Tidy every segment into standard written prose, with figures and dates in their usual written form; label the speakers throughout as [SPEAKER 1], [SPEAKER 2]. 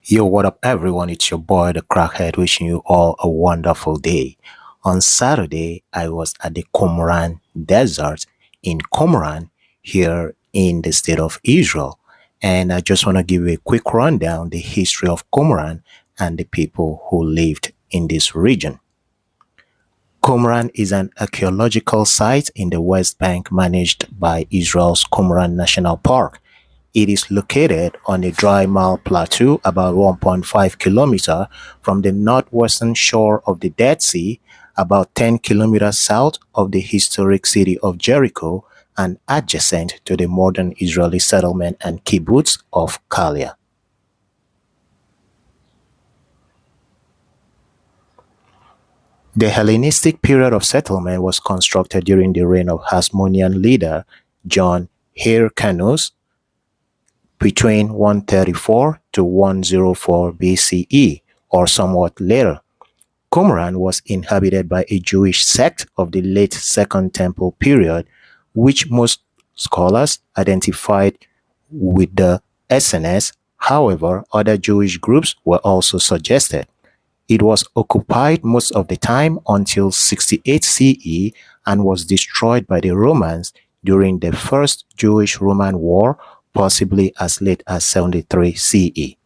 [SPEAKER 1] Yo, what up, everyone? It's your boy, the Crackhead, wishing you all a wonderful day. On Saturday, I was at the Qumran Desert in Qumran, here in the state of Israel. And I just want to give you a quick rundown the history of Qumran and the people who lived in this region. Qumran is an archaeological site in the West Bank managed by Israel's Qumran National Park. It is located on a dry marl plateau about 1.5 kilometers from the northwestern shore of the Dead Sea, about 10 kilometers south of the historic city of Jericho, and adjacent to the modern Israeli settlement and kibbutz of Kalia. The Hellenistic period of settlement was constructed during the reign of Hasmonean leader John Hyrcanus between 134 to 104 BCE, or somewhat later. Qumran was inhabited by a Jewish sect of the late Second Temple period, which most scholars identified with the Essenes. However, other Jewish groups were also suggested. It was occupied most of the time until 68 CE and was destroyed by the Romans during the First Jewish-Roman War, possibly as late as 73 CE.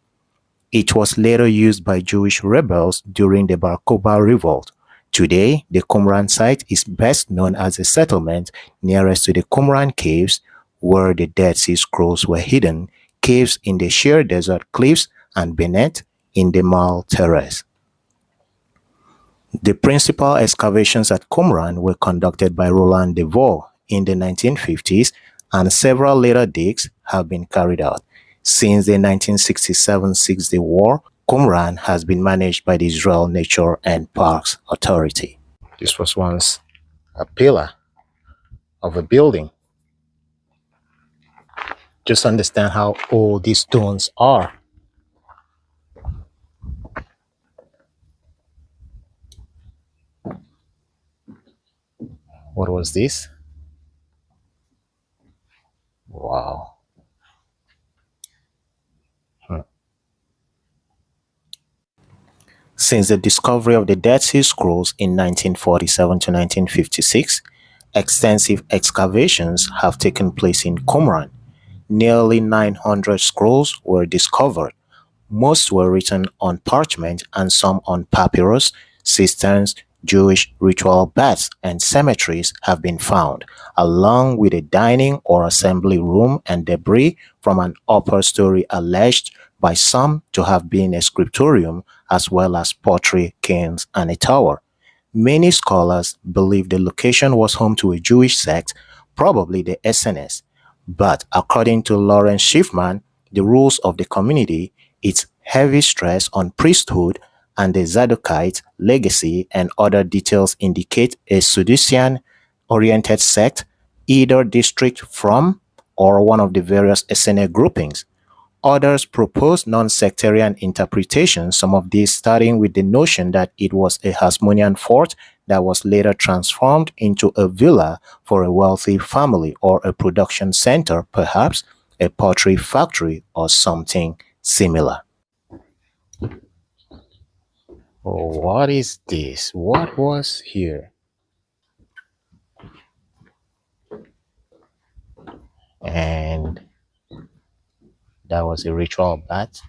[SPEAKER 1] It was later used by Jewish rebels during the Bar Kokhba revolt. Today, the Qumran site is best known as a settlement nearest to the Qumran caves, where the Dead Sea Scrolls were hidden, caves in the sheer desert cliffs, and beneath in the Marl Terrace. The principal excavations at Qumran were conducted by Roland de Vaux in the 1950s, and several later digs have been carried out. Since the 1967-60 war, Qumran has been managed by the Israel Nature and Parks Authority. This was once a pillar of a building. Just understand how old these stones are. What was this? Wow. Since the discovery of the Dead Sea Scrolls in 1947 to 1956, extensive excavations have taken place in Qumran. Nearly 900 scrolls were discovered. Most were written on parchment and some on papyrus. Cisterns, Jewish ritual baths, and cemeteries have been found, along with a dining or assembly room and debris from an upper story alleged by some to have been a scriptorium, as well as pottery, kilns, and a tower. Many scholars believe the location was home to a Jewish sect, probably the Essenes. But according to Lawrence Schiffman, the rules of the community, its heavy stress on priesthood, and the Zadokite legacy and other details indicate a Sadducean-oriented sect, either distinct from or one of the various Essene groupings. Others propose non-sectarian interpretations, some of these starting with the notion that it was a Hasmonean fort that was later transformed into a villa for a wealthy family, or a production center, perhaps a pottery factory or something similar. Oh, what is this? What was here? And that was a ritual bath.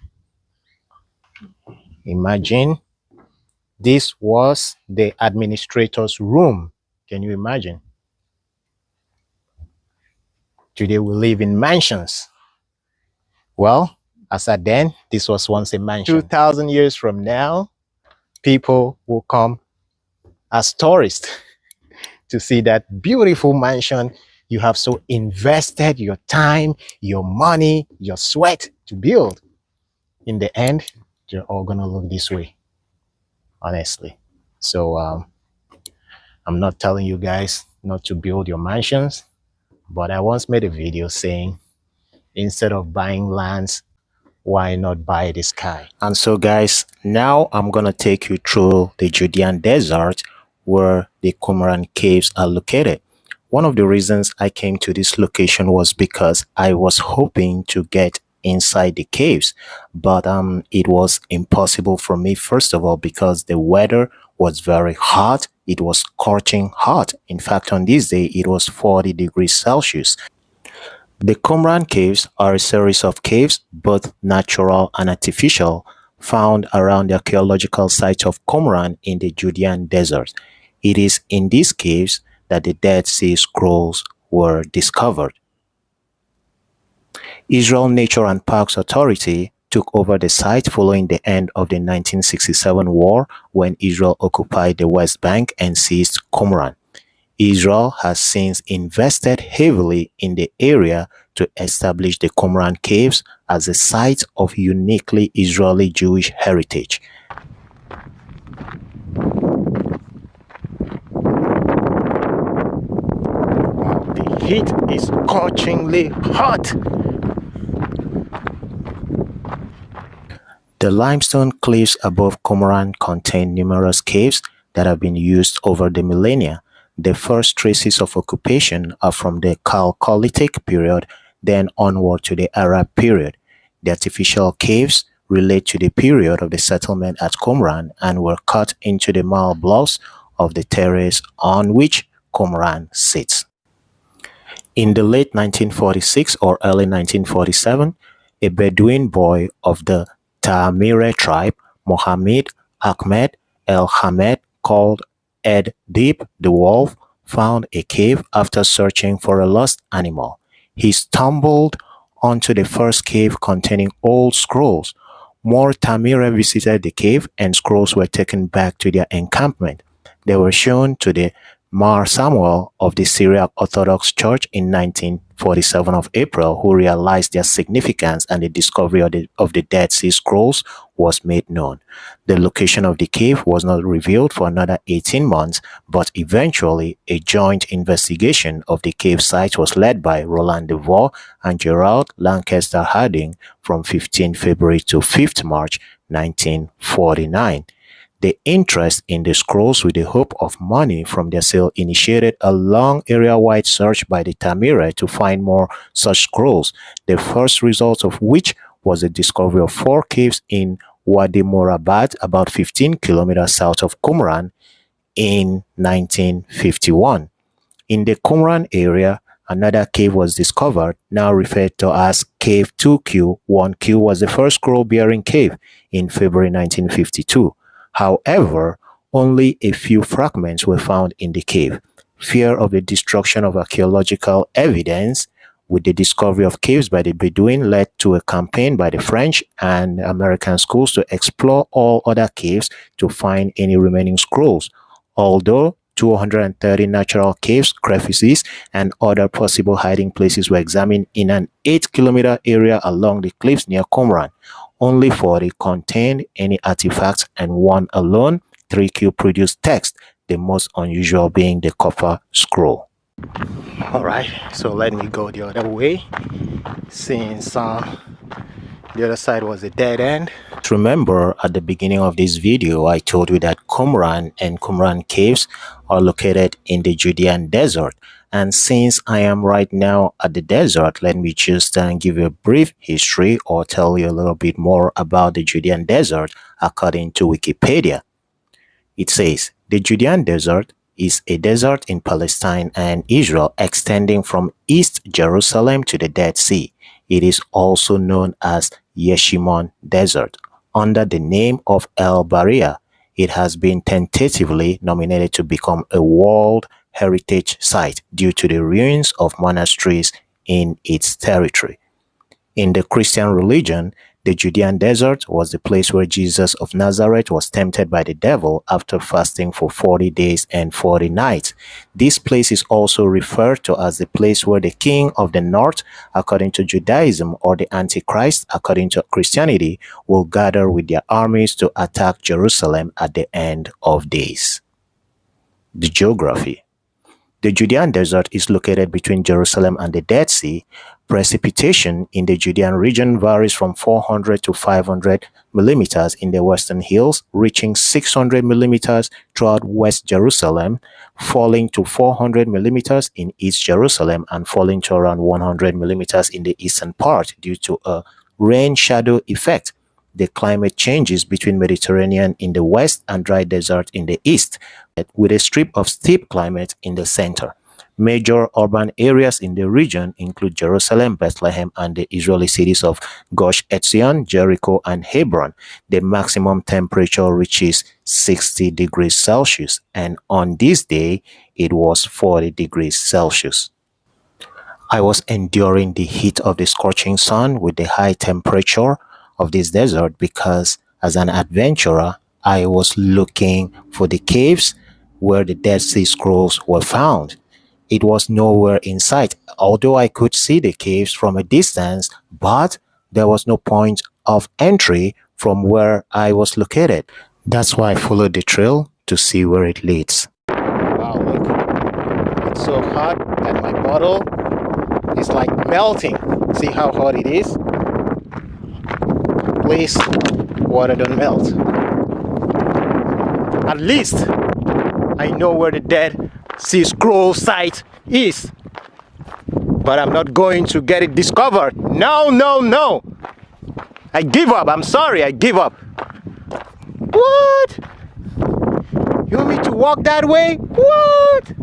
[SPEAKER 1] Imagine this was the administrator's room. Can you imagine? Today we live in mansions. Well, as at then, this was once a mansion. 2,000 years from now, people will come as tourists to see that beautiful mansion you have so invested your time, your money, your sweat to build. In the end, you're all gonna look this way, honestly. So I'm not telling you guys not to build your mansions, but I once made a video saying, instead of buying lands, why not buy the sky? And so guys, now I'm gonna take you through the Judean desert where the Qumran caves are located. One of the reasons I came to this location was because I was hoping to get inside the caves, but it was impossible for me, first of all, because the weather was very hot. It was scorching hot. In fact, on this day, it was 40 degrees Celsius. The Qumran caves are a series of caves, both natural and artificial, found around the archaeological site of Qumran in the Judean desert. It is in these caves that the Dead Sea Scrolls were discovered. Israel Nature and Parks Authority took over the site following the end of the 1967 war when Israel occupied the West Bank and seized Qumran. Israel has since invested heavily in the area to establish the Qumran caves as a site of uniquely Israeli Jewish heritage. Wow, the heat is scorchingly hot. The limestone cliffs above Qumran contain numerous caves that have been used over the millennia. The first traces of occupation are from the Chalcolithic period, then onward to the Arab period. The artificial caves relate to the period of the settlement at Qumran and were cut into the marl blocks of the terrace on which Qumran sits. In the late 1946 or early 1947, a Bedouin boy of the Ta'amire tribe, Mohammed Ahmed El Hamed, called Ed Deep the Wolf, found a cave after searching for a lost animal. He stumbled onto the first cave containing old scrolls. More Ta'amire visited the cave and scrolls were taken back to their encampment. They were shown to the Mar Samuel of the Syriac Orthodox Church in 1947 of April, who realized their significance, and the discovery of the Dead Sea Scrolls was made known. The location of the cave was not revealed for another 18 months, but eventually a joint investigation of the cave site was led by Roland Devaux and Gerald Lancaster Harding from 15 February to 5 March 1949. The interest in the scrolls with the hope of money from their sale initiated a long area-wide search by the Ta'amire to find more such scrolls, the first result of which was the discovery of 4 caves in Wadi Morabad, about 15 kilometers south of Qumran, in 1951. In the Qumran area, another cave was discovered, now referred to as Cave 2Q. 1Q was the first scroll-bearing cave in February 1952. However, only a few fragments were found in the cave. Fear of the destruction of archaeological evidence with the discovery of caves by the Bedouin led to a campaign by the French and American schools to explore all other caves to find any remaining scrolls. Although 230 natural caves, crevices, and other possible hiding places were examined in an 8-kilometer area along the cliffs near Qumran, only 40 contained any artifacts, and one alone, 3Q, produced text, the most unusual being the copper scroll. Alright, so let me go the other way, since the other side was a dead end. Remember, at the beginning of this video, I told you that Qumran and Qumran caves are located in the Judean desert. And since I am right now at the desert, let me just give you a brief history or tell you a little bit more about the Judean desert according to Wikipedia. It says, the Judean desert is a desert in Palestine and Israel extending from East Jerusalem to the Dead Sea. It is also known as Yeshimon Desert. Under the name of El Baria, it has been tentatively nominated to become a World Heritage Site due to the ruins of monasteries in its territory. In the Christian religion, the Judean desert was the place where Jesus of Nazareth was tempted by the devil after fasting for 40 days and 40 nights. This place is also referred to as the place where the king of the north, according to Judaism, or the Antichrist, according to Christianity, will gather with their armies to attack Jerusalem at the end of days. The geography. The Judean desert is located between Jerusalem and the Dead Sea. Precipitation in the Judean region varies from 400 to 500 millimeters in the western hills, reaching 600 millimeters throughout West Jerusalem, falling to 400 millimeters in East Jerusalem, and falling to around 100 millimeters in the eastern part due to a rain-shadow effect. The climate changes between Mediterranean in the west and dry desert in the east, with a strip of steep climate in the center. Major urban areas in the region include Jerusalem, Bethlehem, and the Israeli cities of Gush Etzion, Jericho, and Hebron. The maximum temperature reaches 60 degrees Celsius, and on this day, it was 40 degrees Celsius. I was enduring the heat of the scorching sun with the high temperature of this desert because, as an adventurer, I was looking for the caves where the Dead Sea Scrolls were found. It was nowhere in sight, although I could see the caves from a distance, but there was no point of entry from where I was located. That's why I followed the trail to see where it leads. Wow, look. It's so hot that my bottle is like melting. See how hot it is? Please, water don't melt. At least I know where the Dead Sea Scroll site is, but I'm not going to get it discovered. No, no, no. I give up. I'm sorry, I give up. What? You want me to walk that way? What?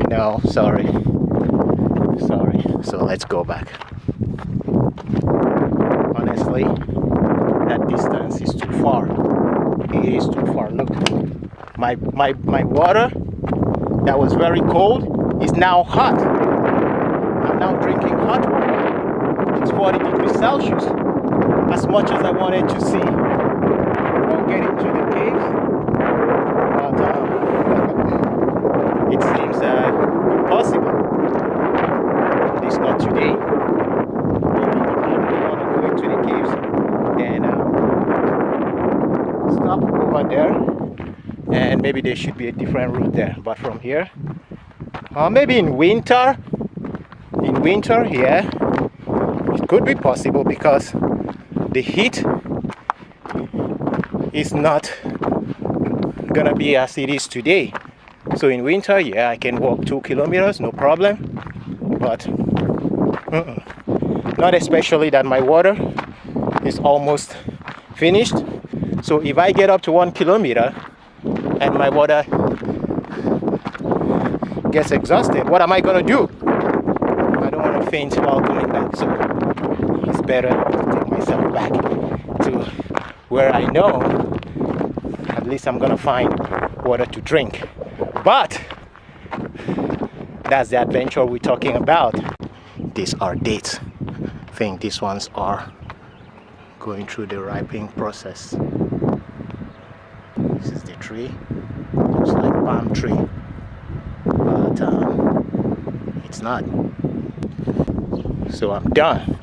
[SPEAKER 1] No, sorry. Sorry. So let's go back. Honestly, that distance is too far. It is too far. Look, my water that was very cold is now hot. I'm now drinking hot water. It's 40 degrees Celsius. As much as I wanted to see or get into the caves, but it seems impossible. At least not today. Maybe if I really want to go into the caves, then stop over there. And maybe there should be a different route there, but from here, maybe in winter, yeah, it could be possible because the heat is not gonna be as it is today. So in winter, yeah, I can walk 2 kilometers, no problem, but not especially that my water is almost finished. So if I get up to 1 kilometer, and my water gets exhausted, what am I gonna do? I don't want to faint while coming back, so it's better to take myself back to where I know at least I'm gonna find water to drink. But that's the adventure we're talking about. These are dates. I think these ones are going through the ripening process. This is the tree. Looks like palm tree, but it's not. So I'm done.